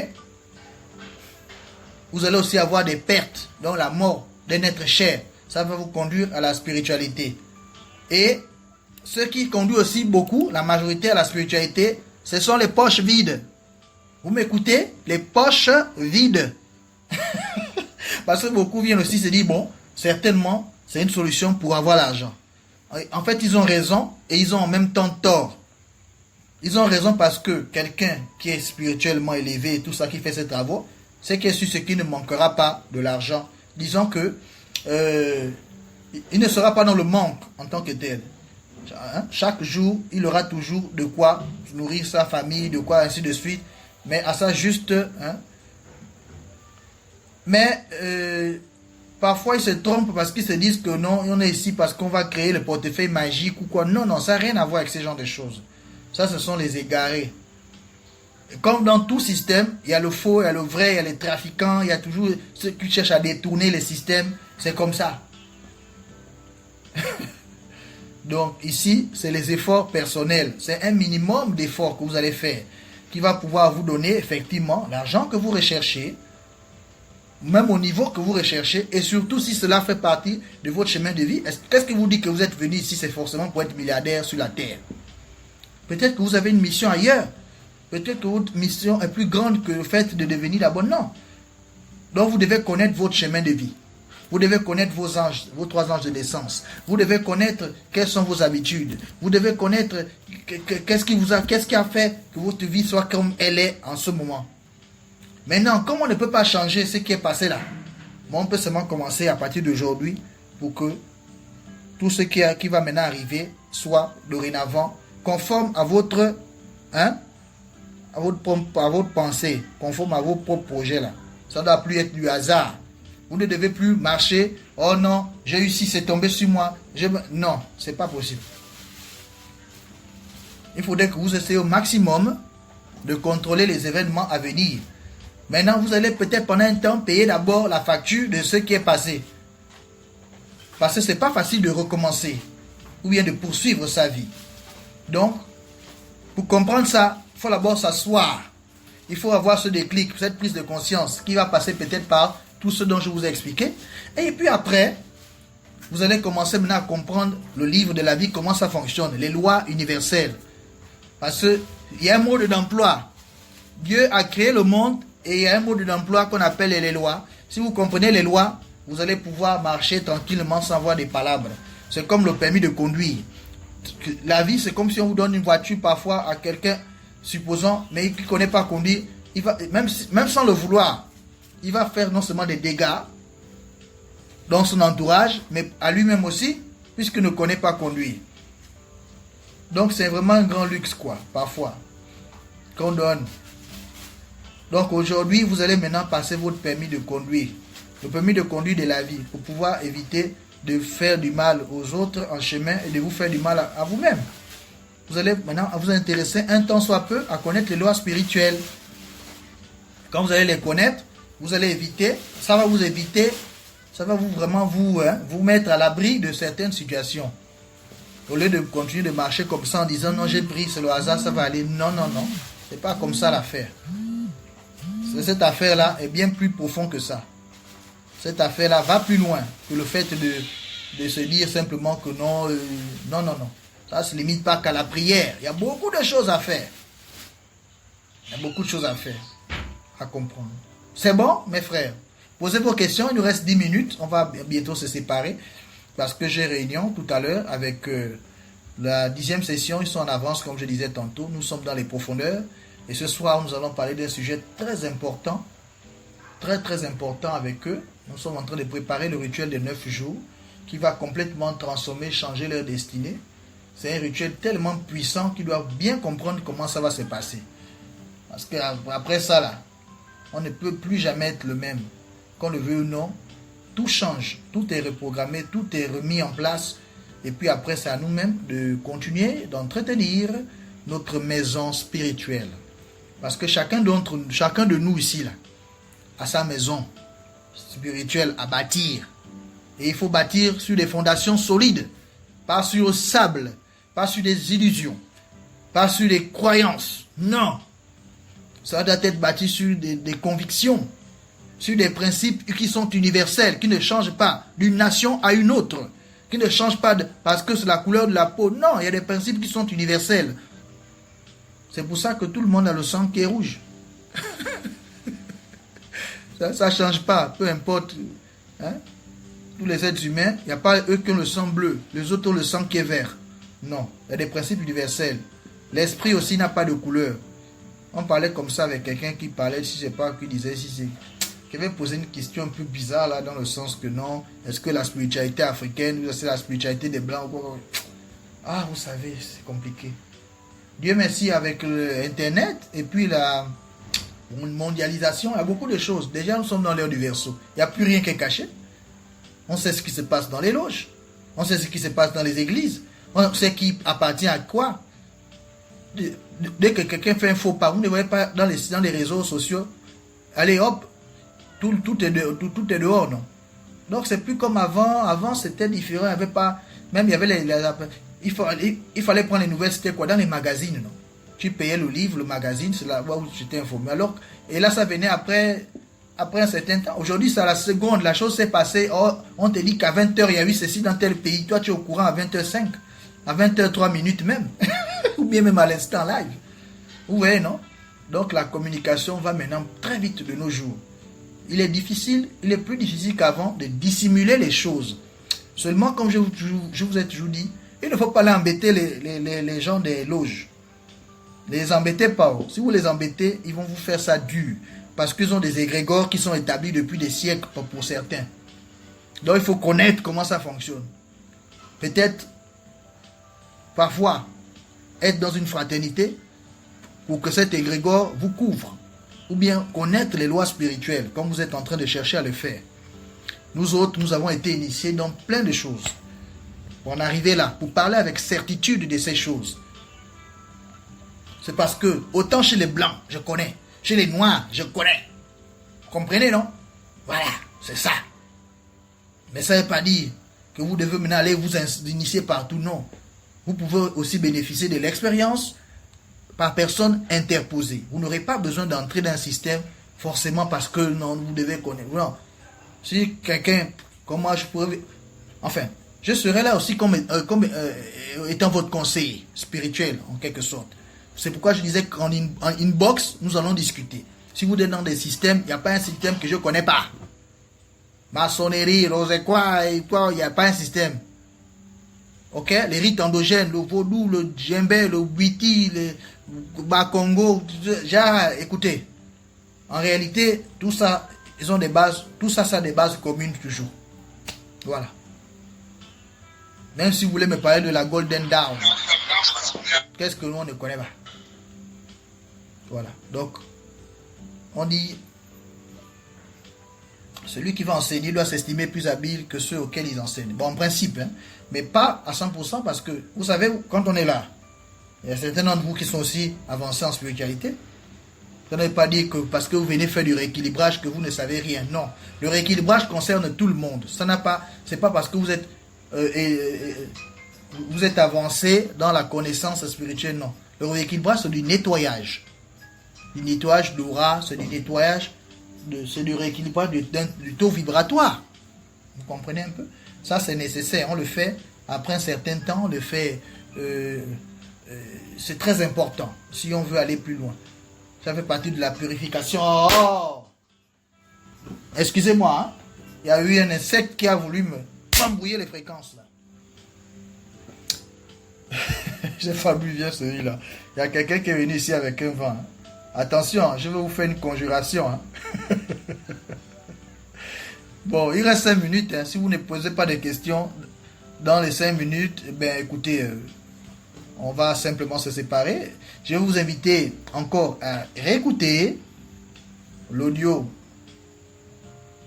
Vous allez aussi avoir des pertes, donc la mort d'un être cher. Ça va vous conduire à la spiritualité. Et ce qui conduit aussi beaucoup, la majorité à la spiritualité, ce sont les poches vides. Vous m'écoutez? Les poches vides. Parce que beaucoup viennent aussi se dire, bon, certainement, c'est une solution pour avoir l'argent. En fait, ils ont raison et ils ont en même temps tort. Ils ont raison parce que quelqu'un qui est spirituellement élevé et tout ça, qui fait ses travaux, c'est qu'il est sur ce qui ne manquera pas de l'argent. Disons que il ne sera pas dans le manque en tant que tel. Chaque jour, il aura toujours de quoi nourrir sa famille, de quoi ainsi de suite. Mais à ça juste... Mais parfois, ils se trompent parce qu'ils se disent que non, on est ici parce qu'on va créer le portefeuille magique ou quoi. Non, non, ça n'a rien à voir avec ce genre de choses. Ça, ce sont les égarés. Et comme dans tout système, il y a le faux, il y a le vrai, il y a les trafiquants, il y a toujours ceux qui cherchent à détourner les systèmes. C'est comme ça. Donc ici, c'est les efforts personnels. C'est un minimum d'efforts que vous allez faire qui va pouvoir vous donner effectivement l'argent que vous recherchez, même au niveau que vous recherchez, et surtout si cela fait partie de votre chemin de vie. Qu'est-ce qui vous dit que vous êtes venu ici, c'est forcément pour être milliardaire sur la terre? Peut-être que vous avez une mission ailleurs. Peut-être que votre mission est plus grande que le fait de devenir d'abord. Non. Donc vous devez connaître votre chemin de vie. Vous devez connaître vos anges, vos trois anges de naissance. Vous devez connaître quelles sont vos habitudes. Vous devez connaître qu'est-ce qui a fait que votre vie soit comme elle est en ce moment. Maintenant, comme on ne peut pas changer ce qui est passé là, on peut seulement commencer à partir d'aujourd'hui pour que tout ce qui va maintenant arriver soit dorénavant conforme à votre pensée, conforme à vos propres projets là. Ça ne doit plus être du hasard. Vous ne devez plus marcher. Oh non, j'ai eu ci, c'est tombé sur moi. Non, c'est pas possible. Il faudrait que vous essayez au maximum de contrôler les événements à venir. Maintenant, vous allez peut-être pendant un temps payer d'abord la facture de ce qui est passé. Parce que ce n'est pas facile de recommencer ou bien de poursuivre sa vie. Donc, pour comprendre ça, il faut d'abord s'asseoir. Il faut avoir ce déclic, cette prise de conscience qui va passer peut-être par tout ce dont je vous ai expliqué. Et puis après, Vous allez commencer maintenant à comprendre le livre de la vie, comment ça fonctionne, les lois universelles. Parce qu'il y a un mode d'emploi. Dieu a créé le monde et il y a un mode d'emploi qu'on appelle les lois. Si vous comprenez les lois, vous allez pouvoir marcher tranquillement sans avoir des palabres. C'est comme le permis de conduire. La vie, c'est comme si on vous donne une voiture parfois à quelqu'un, supposons, mais qui ne connaît pas conduire. Il va, même sans le vouloir, il va faire non seulement des dégâts dans son entourage, mais à lui-même aussi, puisqu'il ne connaît pas conduire. Donc c'est vraiment un grand luxe, quoi, parfois, qu'on donne. Donc aujourd'hui, vous allez maintenant passer votre permis de conduire. Le permis de conduire de la vie, pour pouvoir éviter de faire du mal aux autres en chemin et de vous faire du mal à vous-même. Vous allez maintenant vous intéresser un temps soit peu à connaître les lois spirituelles. Quand vous allez les connaître, vous allez éviter, ça va vous éviter, ça va vraiment vous mettre à l'abri de certaines situations. Au lieu de continuer de marcher comme ça en disant non, j'ai pris, c'est le hasard, ça va aller. Non, non, non. C'est pas comme ça l'affaire. Cette affaire-là est bien plus profonde que ça. Cette affaire-là va plus loin que le fait de se dire simplement que non, non, non, non. Ça ne se limite pas qu'à la prière. Il y a beaucoup de choses à faire. Il y a beaucoup de choses à faire, à comprendre. C'est bon, mes frères? Posez vos questions, il nous reste 10 minutes. On va bientôt se séparer parce que j'ai réunion tout à l'heure avec la 10e session. Ils sont en avance, comme je disais tantôt. Nous sommes dans les profondeurs. Et ce soir, nous allons parler d'un sujet très important. Très, très important avec eux. Nous sommes en train de préparer le rituel de 9 jours qui va complètement transformer, changer leur destinée. C'est un rituel tellement puissant qu'ils doivent bien comprendre comment ça va se passer. Parce qu'après ça, là, on ne peut plus jamais être le même. Qu'on le veut ou non, tout change. Tout est reprogrammé, tout est remis en place. Et puis après, c'est à nous-mêmes de continuer d'entretenir notre maison spirituelle. Parce que chacun de nous ici, là, a sa maison spirituelle à bâtir. Et il faut bâtir sur des fondations solides. Pas sur le sable, pas sur des illusions, pas sur des croyances. Non. Ça doit être bâti sur des convictions, sur des principes qui sont universels, qui ne changent pas d'une nation à une autre, qui ne changent pas parce que c'est la couleur de la peau. Non, il y a des principes qui sont universels. C'est pour ça que tout le monde a le sang qui est rouge. Ça ne change pas, peu importe. Hein? Tous les êtres humains, il n'y a pas eux qui ont le sang bleu, les autres ont le sang qui est vert. Non, il y a des principes universels. L'esprit aussi n'a pas de couleur. On parlait comme ça avec quelqu'un qui parlait, si je ne sais pas, qui disait, si c'est... qui avait posé une question un peu bizarre là, dans le sens que non, est-ce que la spiritualité africaine, ou c'est la spiritualité des blancs ou quoi? Ah, vous savez, c'est compliqué. Dieu merci, avec Internet et puis la mondialisation, il y a beaucoup de choses. Déjà, nous sommes dans l'ère du Verseau. Il n'y a plus rien qui est caché. On sait ce qui se passe dans les loges. On sait ce qui se passe dans les églises. On sait qui appartient à quoi. Dès que quelqu'un fait un faux pas, vous ne voyez pas dans les réseaux sociaux. Allez hop, tout est dehors, non? Donc c'est plus comme avant. Avant c'était différent. Il y avait pas, même il y avait il fallait prendre les nouvelles, c'était quoi? Dans les magazines, non? Tu payais le livre, le magazine, c'est là où tu t'es informé. Alors, et là ça venait après un certain temps. Aujourd'hui c'est à la seconde, la chose s'est passée. Oh, on te dit qu'à 20h il y a eu ceci dans tel pays. Toi tu es au courant à 20h05, à 20h03 minutes même. Ou bien même à l'instant live. Vous voyez, non? Donc la communication va maintenant très vite de nos jours. Il est plus difficile qu'avant de dissimuler les choses. Seulement, comme je vous ai toujours dit, il ne faut pas aller embêter les gens des loges. Ne les embêtez pas. Si vous les embêtez, ils vont vous faire ça dur. Parce qu'ils ont des égrégores qui sont établis depuis des siècles pour certains. Donc il faut connaître comment ça fonctionne. Peut-être, parfois, être dans une fraternité pour que cet égrégore vous couvre. Ou bien connaître les lois spirituelles, comme vous êtes en train de chercher à le faire. Nous autres, nous avons été initiés dans plein de choses. Pour en arriver là, pour parler avec certitude de ces choses. C'est parce que, autant chez les blancs, je connais. Chez les noirs, je connais. Vous comprenez, non? Voilà, c'est ça. Mais ça ne veut pas dire que vous devez maintenant aller vous initier partout, non. Vous pouvez aussi bénéficier de l'expérience par personne interposée. Vous n'aurez pas besoin d'entrer dans un système forcément parce que non, vous devez connaître. Non. Si quelqu'un, comme moi, je pourrais Enfin, je serai là aussi comme étant votre conseiller spirituel, en quelque sorte. C'est pourquoi je disais qu'en inbox, nous allons discuter. Si vous êtes dans des systèmes, il n'y a pas un système que je ne connais pas. Maçonnerie, rosé quoi, il n'y a pas un système. Ok? Les rites endogènes, le vaudou, le djembé, le witi, le bakongo, écoutez. En réalité, tout ça, ils ont des bases, tout ça, ça a des bases communes toujours. Voilà. Même si vous voulez me parler de la Golden Dawn, qu'est-ce que nous on ne connaît pas? Voilà. Donc, on dit, celui qui va enseigner doit s'estimer plus habile que ceux auxquels ils enseignent. Bon, en principe, hein, mais pas à 100% parce que, vous savez, quand on est là, il y a certains d'entre vous qui sont aussi avancés en spiritualité. Ça ne veut pas dire que parce que vous venez faire du rééquilibrage que vous ne savez rien. Non. Le rééquilibrage concerne tout le monde. Ça n'a pas, c'est pas parce que vous êtes avancé dans la connaissance spirituelle, non. Le rééquilibrage, c'est du nettoyage. Du nettoyage d'aura, c'est du nettoyage, c'est du rééquilibrage du taux vibratoire. Vous comprenez un peu? Ça, c'est nécessaire. On le fait après un certain temps, on le fait. C'est très important si on veut aller plus loin. Ça fait partie de la purification. Oh! Excusez-moi, hein? Il y a eu un insecte qui a voulu me embrouiller les fréquences là. J'ai failli bien celui-là. Il y a quelqu'un qui est venu ici avec un vent. Hein. Attention, je vais vous faire une conjuration. Hein. Bon, il reste 5 minutes. Hein. Si vous ne posez pas de questions dans les 5 minutes, ben écoutez, on va simplement se séparer. Je vais vous inviter encore à réécouter l'audio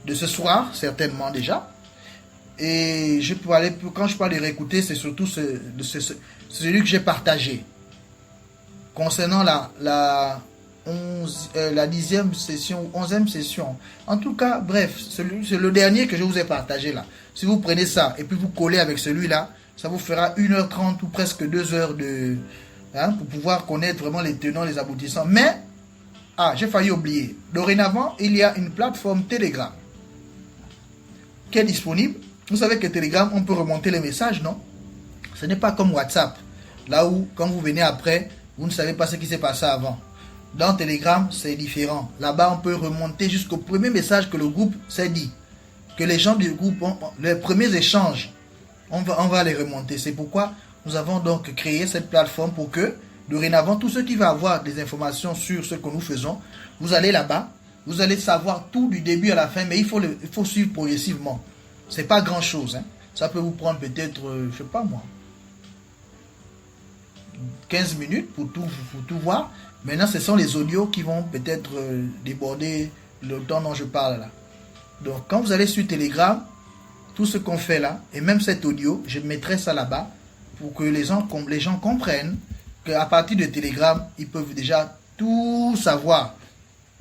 de ce soir, certainement déjà. Et je peux aller, quand je parle de réécouter, c'est surtout celui que j'ai partagé. Concernant la 10e session, 11e session. En tout cas, bref, c'est le dernier que je vous ai partagé là. Si vous prenez ça et puis vous collez avec celui-là, ça vous fera 1h30 ou presque 2 heures pour pouvoir connaître vraiment les tenants, les aboutissants. Mais, j'ai failli oublier. Dorénavant, il y a une plateforme Telegram qui est disponible. Vous savez que Telegram, on peut remonter les messages, non? Ce n'est pas comme WhatsApp. Là où, quand vous venez après, vous ne savez pas ce qui s'est passé avant. Dans Telegram, c'est différent. Là-bas, on peut remonter jusqu'au premier message que le groupe s'est dit. Que les gens du groupe ont les premiers échanges. On va les remonter. C'est pourquoi nous avons donc créé cette plateforme pour que, dorénavant, tous ceux qui vont avoir des informations sur ce que nous faisons, vous allez là-bas, vous allez savoir tout du début à la fin, mais il faut suivre progressivement. C'est pas grand-chose. Hein. Ça peut vous prendre peut-être, je sais pas moi, 15 minutes pour tout voir. Maintenant, ce sont les audios qui vont peut-être déborder le temps dont je parle là. Donc, quand vous allez sur Telegram, tout ce qu'on fait là, et même cet audio, je mettrai ça là-bas pour que les gens comprennent qu'à partir de Telegram, ils peuvent déjà tout savoir.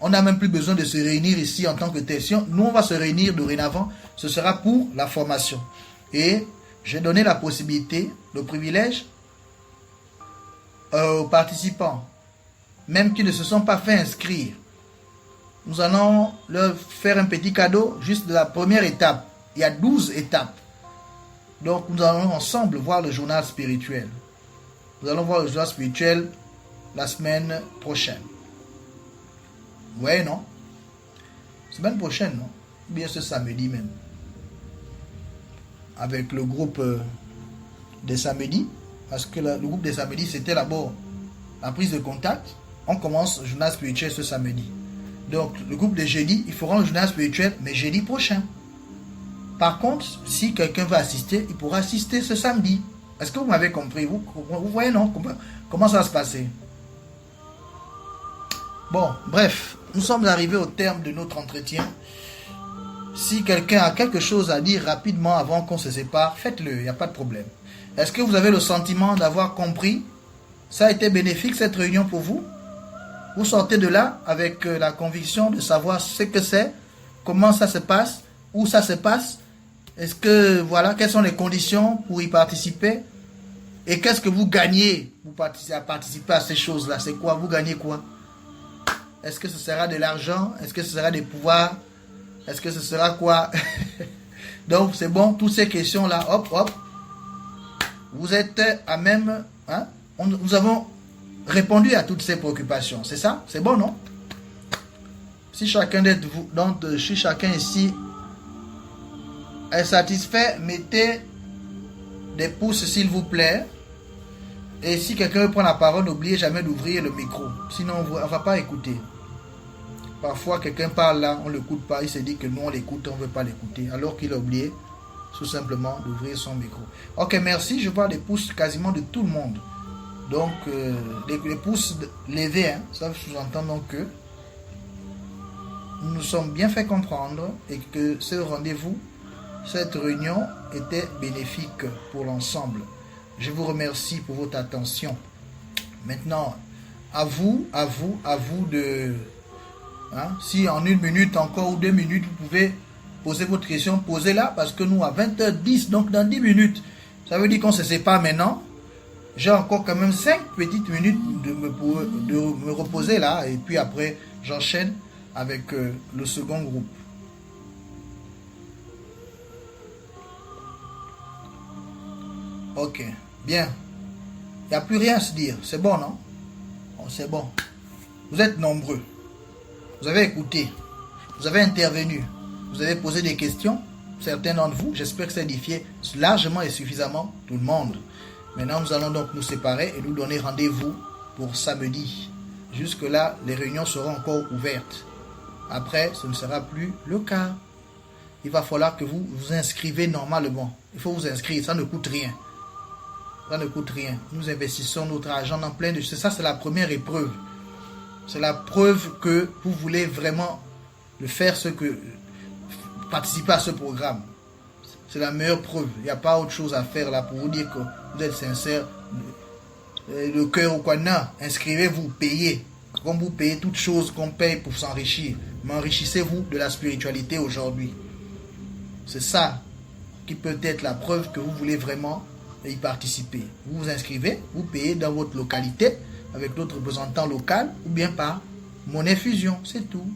On n'a même plus besoin de se réunir ici en tant que tel. Nous, on va se réunir dorénavant, ce sera pour la formation. Et j'ai donné la possibilité, le privilège aux participants, même qui ne se sont pas fait inscrire. Nous allons leur faire un petit cadeau, juste de la première étape. Il y a 12 étapes. Donc, nous allons ensemble voir le journal spirituel. Nous allons voir le journal spirituel la semaine prochaine. Ouais, non? Semaine prochaine, non? Ou bien ce samedi même. Avec le groupe des samedis. Parce que le groupe des samedis, c'était d'abord la prise de contact. On commence le journal spirituel ce samedi. Donc, le groupe de jeudi, il fera un journal spirituel, mais jeudi prochain. Par contre, si quelqu'un veut assister, il pourra assister ce samedi. Est-ce que vous m'avez compris? Vous voyez, non? Comment ça va se passer? Bon, bref, nous sommes arrivés au terme de notre entretien. Si quelqu'un a quelque chose à dire rapidement avant qu'on se sépare, faites-le, il n'y a pas de problème. Est-ce que vous avez le sentiment d'avoir compris? Ça a été bénéfique cette réunion pour vous? Vous sortez de là avec la conviction de savoir ce que c'est, comment ça se passe, où ça se passe? Est-ce que, voilà, quelles sont les conditions pour y participer? Et qu'est-ce que vous gagnez pour participer à ces choses-là? C'est quoi? Vous gagnez quoi? Est-ce que ce sera de l'argent? Est-ce que ce sera des pouvoirs? Est-ce que ce sera quoi? Donc, c'est bon, toutes ces questions-là, hop, hop, vous êtes à même, hein, nous avons répondu à toutes ces préoccupations. C'est ça? C'est bon, non? Si chacun d'entre vous, donc, si chacun ici est satisfait, mettez des pouces, s'il vous plaît. Et si quelqu'un veut prendre la parole, n'oubliez jamais d'ouvrir le micro. Sinon, on ne va pas écouter. Parfois, quelqu'un parle là, on ne l'écoute pas. Il se dit que nous, on l'écoute, on ne veut pas l'écouter. Alors qu'il a oublié tout simplement d'ouvrir son micro. Ok, merci. Je vois les pouces quasiment de tout le monde. Donc, les pouces levés, hein, ça sous-entend donc que nous nous sommes bien fait comprendre et que ce rendez-vous, cette réunion était bénéfique pour l'ensemble. Je vous remercie pour votre attention. Maintenant, à vous de... Hein, si en 1 minute encore ou 2 minutes, vous pouvez poser votre question, posez-la, parce que nous, à 20h10, donc dans 10 minutes, ça veut dire qu'on se sépare maintenant. J'ai encore quand même 5 petites minutes de me reposer là, et puis après, j'enchaîne avec le second groupe. Ok, bien. Il n'y a plus rien à se dire. C'est bon, non? Oh, c'est bon. Vous êtes nombreux. Vous avez écouté. Vous avez intervenu. Vous avez posé des questions. Certains d'entre vous, j'espère que ça édifié largement et suffisamment tout le monde. Maintenant, nous allons donc nous séparer et nous donner rendez-vous pour samedi. Jusque-là, les réunions seront encore ouvertes. Après, ce ne sera plus le cas. Il va falloir que vous vous inscrivez normalement. Il faut vous inscrire, ça ne coûte rien. Ça ne coûte rien. Nous investissons notre argent dans plein de choses. Ça, c'est la première épreuve. C'est la preuve que vous voulez vraiment faire participer à ce programme. C'est la meilleure preuve. Il n'y a pas autre chose à faire là pour vous dire que vous êtes sincère. Le cœur au quoi, non. Inscrivez-vous, payez. Comme vous payez toutes choses qu'on paye pour s'enrichir. Mais enrichissez-vous de la spiritualité aujourd'hui. C'est ça qui peut être la preuve que vous voulez vraiment y participer. Vous vous inscrivez, vous payez dans votre localité avec notre représentant local ou bien par monnaie fusion, c'est tout.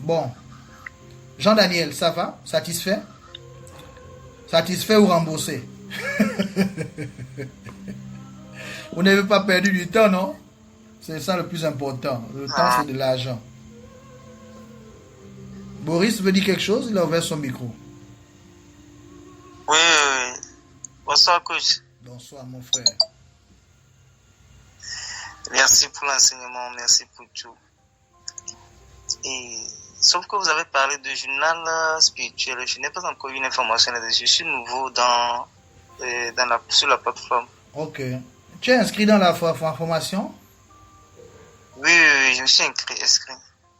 Bon, Jean-Daniel, ça va? Satisfait? Satisfait ou remboursé? Vous n'avez pas perdu du temps, non? C'est ça le plus important. Le temps, c'est de l'argent. Boris veut dire quelque chose? Il a ouvert son micro. Oui. Bonsoir, coach. Bonsoir, mon frère. Merci pour l'enseignement, merci pour tout. Et sauf que vous avez parlé de journal spirituel. Je n'ai pas encore eu une information là-dessus. Je suis nouveau sur la plateforme. Ok. Tu es inscrit dans la formation? Oui, je me suis inscrit.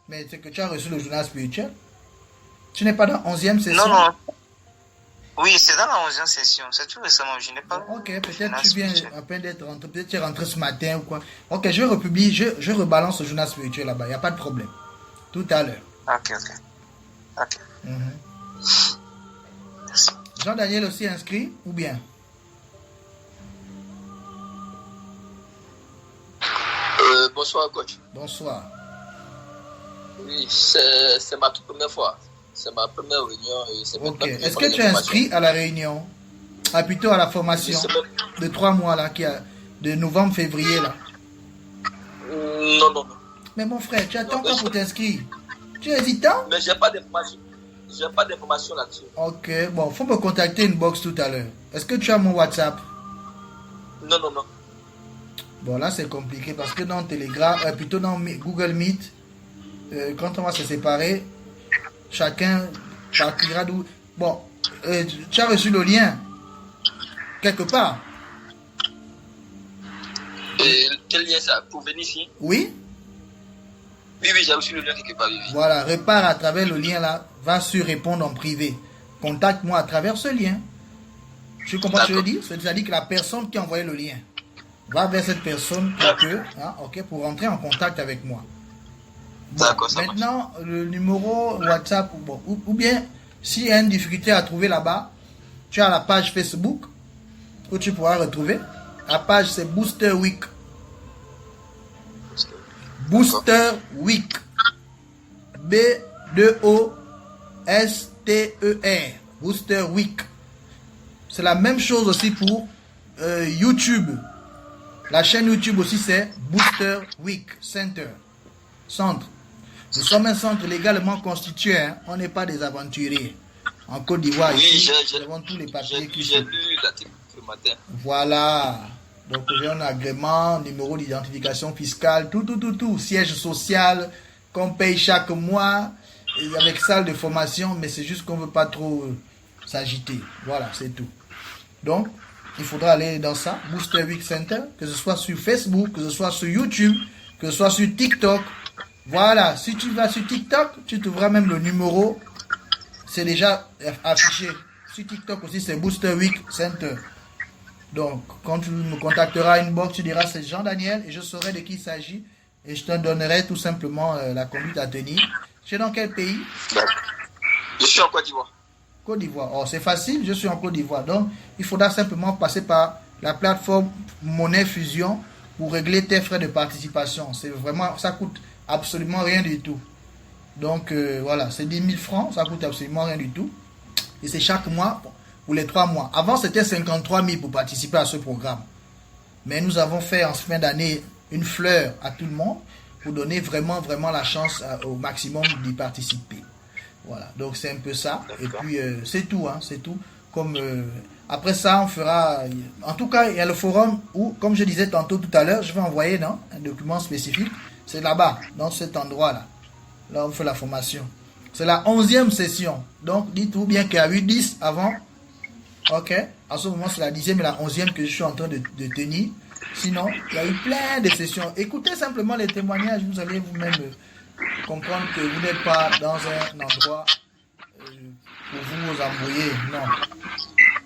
Mais c'est que tu as reçu le journal spirituel? Tu n'es pas dans 11e session? Non. Oui, c'est dans la 11e session. C'est tout récemment. Je n'ai pas. Ok, peut-être tu viens à peine d'être rentré. Peut-être tu es rentré ce matin ou quoi. Ok, je vais republier. Je rebalance le journal spirituel là-bas. Il n'y a pas de problème. Tout à l'heure. Ok. Merci. Jean-Daniel aussi inscrit ou bien? Bonsoir, coach. Bonsoir. Oui, c'est ma toute première fois. C'est ma première réunion. Ok. Est-ce que tu es inscrit à la réunion? Ah, plutôt à la formation de 3 mois là, de novembre-février là? Non. Mais mon frère, tu attends encore pour t'inscrire? Tu es hésitant? Mais j'ai pas d'informations. J'ai pas d'informations là-dessus. Ok, bon, faut me contacter inbox tout à l'heure. Est-ce que tu as mon WhatsApp? Non. Bon, là c'est compliqué parce que dans Telegram, plutôt dans Google Meet, quand on va se séparer, chacun partira d'où. Bon, tu as reçu le lien quelque part? Quel lien ça? Pour venir ici? Oui? Oui, j'ai reçu le lien quelque part. Oui. Voilà, repars à travers le lien là, va sur répondre en privé. Contacte-moi à travers ce lien. Tu comprends ce que je veux dire? C'est-à-dire que la personne qui a envoyé le lien va vers cette personne pour rentrer en contact avec moi. Bon, d'accord, ça maintenant, le numéro WhatsApp, ou bien, s'il y a une difficulté à trouver là-bas, tu as la page Facebook où tu pourras retrouver. La page, c'est Booster Week. Booster Week. B-2-O S-T-E-R, Booster Week. C'est la même chose aussi pour YouTube. La chaîne YouTube aussi, c'est Booster Week Center. Centre. Nous sommes un centre légalement constitué. Hein. On n'est pas des aventuriers. En Côte d'Ivoire, Oui, ici, nous avons tous les papiers qui j'ai sont. lu l'article ce matin. Voilà. Donc, j'ai un agrément, numéro d'identification fiscale, tout. Siège social qu'on paye chaque mois, et avec salle de formation, mais c'est juste qu'on ne veut pas trop s'agiter. Voilà, c'est tout. Donc, il faudra aller dans ça, Booster Week Center, que ce soit sur Facebook, que ce soit sur YouTube, que ce soit sur TikTok. Voilà, si tu vas sur TikTok, tu trouveras même le numéro. C'est déjà affiché. Sur TikTok aussi, c'est Booster Week Center. Donc, quand tu me contacteras inbox, tu diras c'est Jean-Daniel et je saurai de qui il s'agit. Et je te donnerai tout simplement la conduite à tenir. Tu es dans quel pays? Je suis en Côte d'Ivoire. Côte d'Ivoire. Oh, c'est facile, je suis en Côte d'Ivoire. Donc, il faudra simplement passer par la plateforme Monnaie Fusion pour régler tes frais de participation. C'est vraiment, ça coûte absolument rien du tout. Donc, voilà, c'est 10 000 francs, ça coûte absolument rien du tout. Et c'est chaque mois pour les 3 mois. Avant, c'était 53 000 pour participer à ce programme. Mais nous avons fait en fin d'année une fleur à tout le monde pour donner vraiment la chance au maximum d'y participer. Voilà, donc c'est un peu ça. Et puis, c'est tout, hein, c'est tout. Comme, après ça, on fera... En tout cas, il y a le forum où, comme je disais tantôt tout à l'heure, je vais envoyer un document spécifique. C'est là-bas, dans cet endroit-là. Là, on fait la formation. C'est la 11e session. Donc, dites-vous bien qu'il y a eu 10 avant. Ok. En ce moment, c'est la 10e et la 11e que je suis en train de tenir. Sinon, il y a eu plein de sessions. Écoutez simplement les témoignages. Vous allez vous-même comprendre que vous n'êtes pas dans un endroit pour vous embrouiller. Non.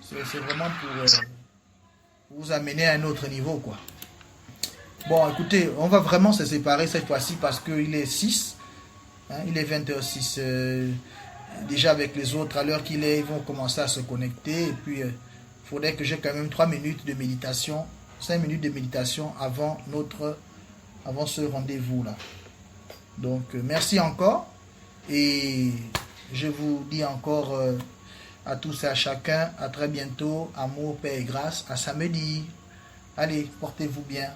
C'est vraiment pour vous amener à un autre niveau, quoi. Bon, écoutez, on va vraiment se séparer cette fois-ci parce qu'il est 6. Hein, il est 20h06. Déjà avec les autres, à l'heure qu'il est, ils vont commencer à se connecter. Et puis, il faudrait que j'ai quand même 3 minutes de méditation, 5 minutes de méditation avant ce rendez-vous-là. Donc, merci encore. Et je vous dis encore à tous et à chacun, à très bientôt. Amour, paix et grâce. À samedi. Allez, portez-vous bien.